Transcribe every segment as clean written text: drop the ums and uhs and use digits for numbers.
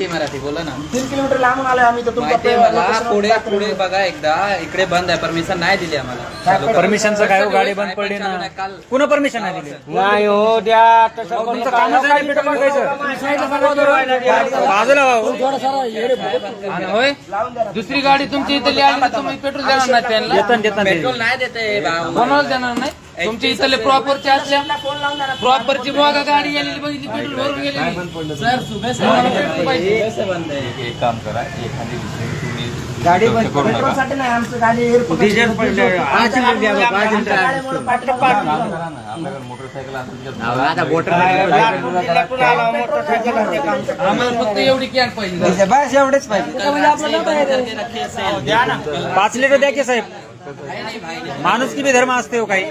मराठी बोला ना. 3 किलोमीटर लांबून आलोय आम्ही तर तुमचा पुढे पुढे बघा एकदा. इकडे बंद आहे, परमिशन नाही दिली आम्हाला. परमिशनचं काय हो, गाडी बंद पडली ना. पुन्हा परमिशन नाही दिली. नाही हो द्या तुमचं कामच आहे पेट्रोल टाकायचं. बाजूला होय. दुसरी गाडी तुमची इथली आली तर तुम्ही पेट्रोल देणार नाही त्यांना. देतात पेट्रोल नाही देते कोणाला देणार नाही. तुमची इथले प्रॉपरची असल्या प्रॉपरची बघा गाडी गेलेली बघितली पेट्रोल भरून गेलेली. सर सुबह से बंद आहे. एक काम करा, एखादी दुसरी तुम्ही गाडी पेट्रोल साठी नाही आमचं गाडी आपल्याकडे मोटरसायकल असेल आम्हाला फक्त एवढी कॅन पाहिजे. बस एवढेच पाहिजे. 5 लिटर द्या की साहेब. माणूस की बी धर्म असते हो. काही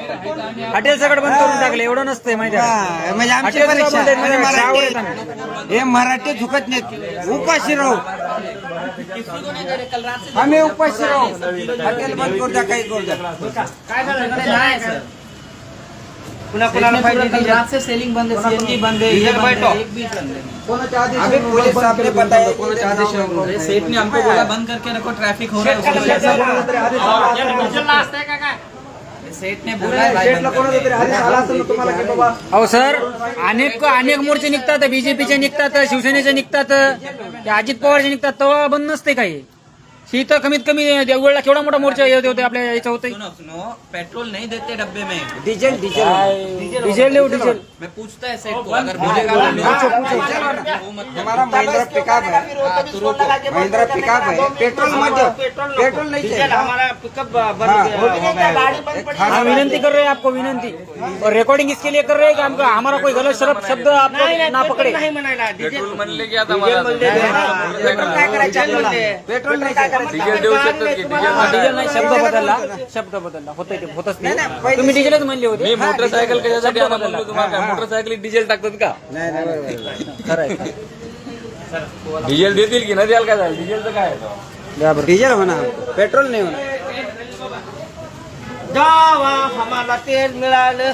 हॉटेल सगळं बंद करून टाकले. एवढं नसतंय माहिती आहे. म्हणजे आमची परीक्षा हे मराठी झुकत नाहीत. उपाशी राहू आम्ही, उपाशी राहू. हॉटेल बंद करू द्या, काही करू द्या. पुन्हा रात से सेलिंग बंद है, सीएनजी बंद है, ये बंद है, एक भी बंद है. अभी पुलिस साहब ने बताया कोणाच्या आदेशावर सेठ ने हमको बोला बंद करके रखो, ट्रैफिक हो रहा है उसकी वजह से. सेठ ने बोला अहो सर, अनेक मोर्चे निघतात. बीजेपीचे निघतात, शिवसेनेचे निघतात, अजित पवारचे निघतात. तेव्हा बंद नसते काही. ही तर कमीत कमी देवगडला केवढा मोठा मोर्चा येत होते आपल्या याच्या होते. सुनो, पेट्रोल नहीं देते डब्बे में. डीजल डीजल मैं पूछता है सेठ को, अगर बोलेगा हमारा महिंद्रा पिकअप है. महिंद्रा पिकअप है. पेट्रोल मत पेट्रोल नहीं चाहिए. हम विनंती कर रहे हैं आपको, विनंती. और रिकॉर्डिंग इसके लिए कर रहे हैं कि हमको हमारा कोई गलत शब्द आप ना पकड़े. पेट्रोल म्हणले की आता पेट्रोल नाही करायचं. डिझेल नाही, शब्द बदलला होतच नाही. तुम्ही डिझेलच म्हणले होते. मी मोटरसायकल कशासाठी आणा म्हणलो तुम्हाला. काय मोटरसायकल डिझेल टाकतात का? नाही खरं आहे. डिझेल देतील की नाही द्याल. काय झालं डिझेलचं काय आहे? डीजल होणार, पेट्रोल नाही होणार. जावा आम्हाला तेल मिळालं.